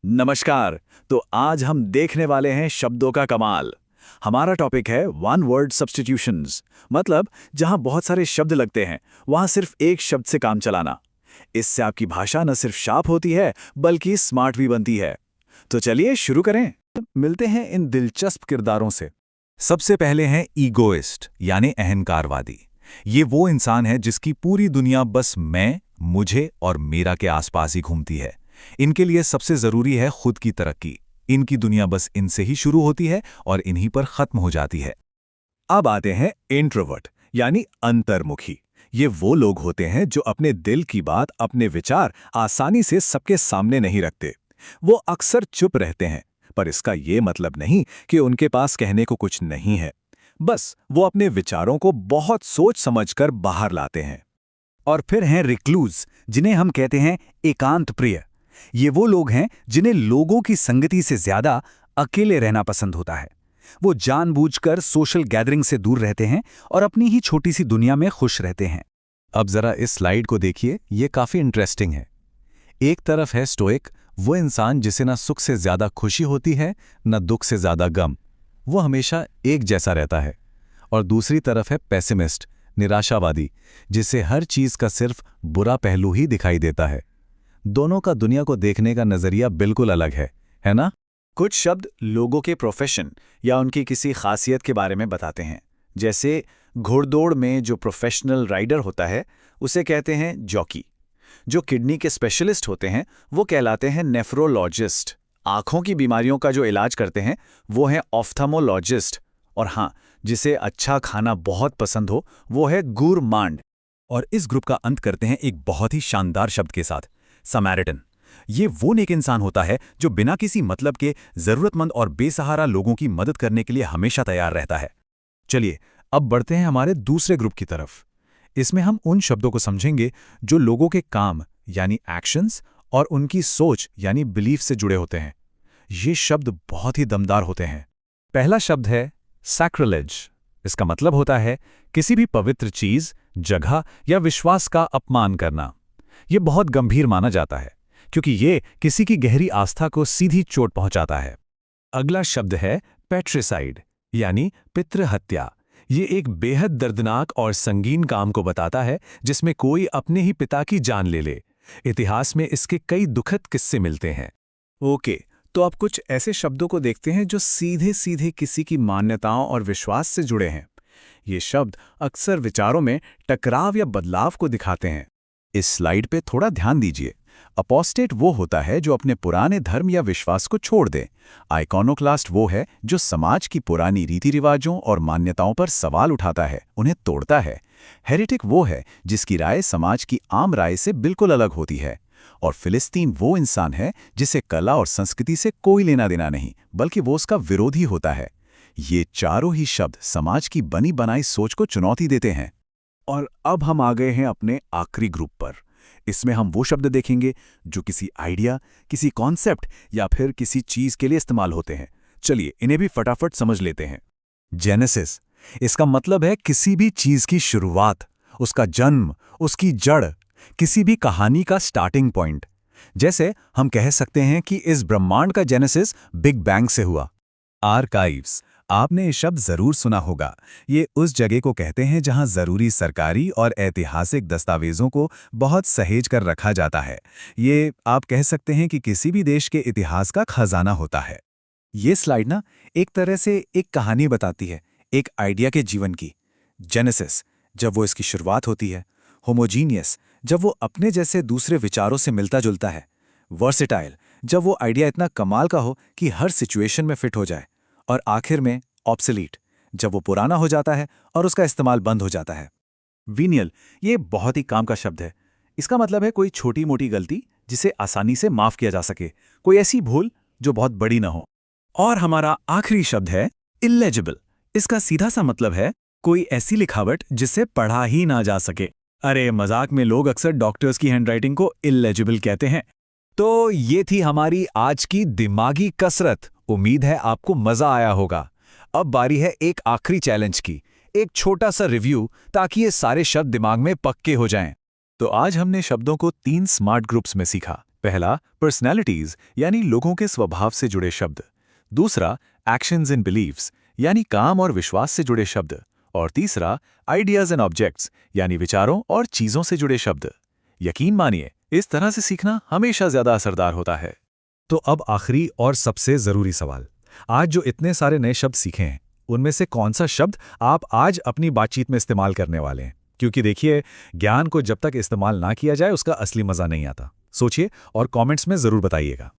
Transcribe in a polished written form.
नमस्कार। तो आज हम देखने वाले हैं शब्दों का कमाल। हमारा टॉपिक है वन वर्ड सब्स्टिट्यूशंस, मतलब जहां बहुत सारे शब्द लगते हैं वहां सिर्फ एक शब्द से काम चलाना। इससे आपकी भाषा न सिर्फ शार्प होती है बल्कि स्मार्ट भी बनती है। तो चलिए शुरू करें। मिलते हैं इन दिलचस्प किरदारों से। सबसे पहले हैं ईगोइस्ट यानी अहंकारवादी। ये वो इंसान है जिसकी पूरी दुनिया बस मैं, मुझे और मेरा के आसपास ही घूमती है। इनके लिए सबसे जरूरी है खुद की तरक्की। इनकी दुनिया बस इनसे ही शुरू होती है और इन्हीं पर खत्म हो जाती है। अब आते हैं इंट्रोवर्ट यानी अंतर्मुखी। ये वो लोग होते हैं जो अपने दिल की बात, अपने विचार आसानी से सबके सामने नहीं रखते। वो अक्सर चुप रहते हैं, पर इसका ये मतलब नहीं कि उनके पास कहने को कुछ नहीं है। बस वो अपने विचारों को बहुत सोच समझकर बाहर लाते हैं। और फिर हैं रिक्लूज, जिन्हें हम कहते हैं एकांत प्रिय। ये वो लोग हैं जिन्हें लोगों की संगति से ज्यादा अकेले रहना पसंद होता है। वो जानबूझकर सोशल गैदरिंग से दूर रहते हैं और अपनी ही छोटी सी दुनिया में खुश रहते हैं। अब जरा इस स्लाइड को देखिए, ये काफी इंटरेस्टिंग है। एक तरफ है स्टोइक, वो इंसान जिसे ना सुख से ज्यादा खुशी होती है न दुख से ज्यादा गम। वो हमेशा एक जैसा रहता है। और दूसरी तरफ है पेसिमिस्ट, निराशावादी, जिसे हर चीज का सिर्फ बुरा पहलू ही दिखाई देता है। दोनों का दुनिया को देखने का नजरिया बिल्कुल अलग है ना? कुछ शब्द लोगों के प्रोफेशन या उनकी किसी खासियत के बारे में बताते हैं। जैसे घोड़दौड़ में जो प्रोफेशनल राइडर होता है उसे कहते हैं जॉकी। जो किडनी के स्पेशलिस्ट होते हैं वो कहलाते हैं नेफ्रोलॉजिस्ट। आंखों की बीमारियों का जो इलाज करते हैं वो है ऑफ्थल्मोलॉजिस्ट। और हाँ, जिसे अच्छा खाना बहुत पसंद हो वो है गूरमांड। और इस ग्रुप का अंत करते हैं एक बहुत ही शानदार शब्द के साथ, समैरिटन। ये वो नेक इंसान होता है जो बिना किसी मतलब के जरूरतमंद और बेसहारा लोगों की मदद करने के लिए हमेशा तैयार रहता है। चलिए अब बढ़ते हैं हमारे दूसरे ग्रुप की तरफ। इसमें हम उन शब्दों को समझेंगे जो लोगों के काम यानी एक्शंस और उनकी सोच यानी बिलीफ से जुड़े होते हैं। ये शब्द बहुत ही दमदार होते हैं। पहला शब्द है सैक्रिलेज। इसका मतलब होता है किसी भी पवित्र चीज, जगह या विश्वास का अपमान करना। यह बहुत गंभीर माना जाता है क्योंकि ये किसी की गहरी आस्था को सीधी चोट पहुंचाता है। अगला शब्द है पैट्रिसाइड यानी पितृहत्या। ये एक बेहद दर्दनाक और संगीन काम को बताता है जिसमें कोई अपने ही पिता की जान ले ले। इतिहास में इसके कई दुखद किस्से मिलते हैं। ओके, तो अब कुछ ऐसे शब्दों को देखते हैं जो सीधे सीधे किसी की मान्यताओं और विश्वास से जुड़े हैं। ये शब्द अक्सर विचारों में टकराव या बदलाव को दिखाते हैं। इस स्लाइड पे थोड़ा ध्यान दीजिए। अपोस्टेट वो होता है जो अपने पुराने धर्म या विश्वास को छोड़ दे। आइकॉनोक्लास्ट वो है जो समाज की पुरानी रीति रिवाजों और मान्यताओं पर सवाल उठाता है, उन्हें तोड़ता है। हेरेटिक वो है जिसकी राय समाज की आम राय से बिल्कुल अलग होती है। और फिलिस्तीन वो इंसान है जिसे कला और संस्कृति से कोई लेना देना नहीं, बल्कि वो उसका विरोधी होता है। ये चारों ही शब्द समाज की बनी बनाई सोच को चुनौती देते हैं। और अब हम आ गए हैं अपने आखिरी ग्रुप पर। इसमें हम वो शब्द देखेंगे जो किसी आइडिया, किसी कॉन्सेप्ट या फिर किसी चीज के लिए इस्तेमाल होते हैं। चलिए इन्हें भी फटाफट समझ लेते हैं। जेनेसिस, इसका मतलब है किसी भी चीज की शुरुआत, उसका जन्म, उसकी जड़, किसी भी कहानी का स्टार्टिंग पॉइंट। जैसे हम कह सकते हैं कि इस ब्रह्मांड का जेनेसिस बिग बैंग से हुआ। आर्काइव्स, आपने ये शब्द जरूर सुना होगा। ये उस जगह को कहते हैं जहां जरूरी सरकारी और ऐतिहासिक दस्तावेजों को बहुत सहेज कर रखा जाता है। ये आप कह सकते हैं कि किसी भी देश के इतिहास का खजाना होता है। ये स्लाइड ना एक तरह से एक कहानी बताती है, एक आइडिया के जीवन की। जेनेसिस, जब वो इसकी शुरुआत होती है। होमोजीनियस, जब वो अपने जैसे दूसरे विचारों से मिलता जुलता है। वर्सेटाइल, जब वो आइडिया इतना कमाल का हो कि हर सिचुएशन में फिट हो जाए। और आखिर में ऑब्सोलीट, जब वो पुराना हो जाता है और उसका इस्तेमाल बंद हो जाता है। वीनियल, ये बहुत ही काम का शब्द है। इसका मतलब है कोई छोटी मोटी गलती जिसे आसानी से माफ किया जा सके, कोई ऐसी भूल जो बहुत बड़ी ना हो। और हमारा आखिरी शब्द है इलेजिबल। इसका सीधा सा मतलब है कोई ऐसी लिखावट जिसे पढ़ा ही ना जा सके। अरे मजाक में लोग अक्सर डॉक्टर्स की हैंडराइटिंग को इलेजिबल कहते हैं। तो ये थी हमारी आज की दिमागी कसरत। उम्मीद है आपको मजा आया होगा। अब बारी है एक आखिरी चैलेंज की, एक छोटा सा रिव्यू, ताकि ये सारे शब्द दिमाग में पक्के हो जाएं। तो आज हमने शब्दों को 3 स्मार्ट ग्रुप्स में सीखा। पहला पर्सनैलिटीज यानी लोगों के स्वभाव से जुड़े शब्द, दूसरा एक्शंस एंड बिलीव्स यानी काम और विश्वास से जुड़े शब्द, और तीसरा आइडियाज एंड ऑब्जेक्ट्स यानी विचारों और चीजों से जुड़े शब्द। यकीन मानिए, इस तरह से सीखना हमेशा ज्यादा असरदार होता है। तो अब आखिरी और सबसे जरूरी सवाल, आज जो इतने सारे नए शब्द सीखे हैं उनमें से कौन सा शब्द आप आज अपनी बातचीत में इस्तेमाल करने वाले हैं? क्योंकि देखिए, ज्ञान को जब तक इस्तेमाल ना किया जाए उसका असली मजा नहीं आता। सोचिए और कमेंट्स में जरूर बताइएगा।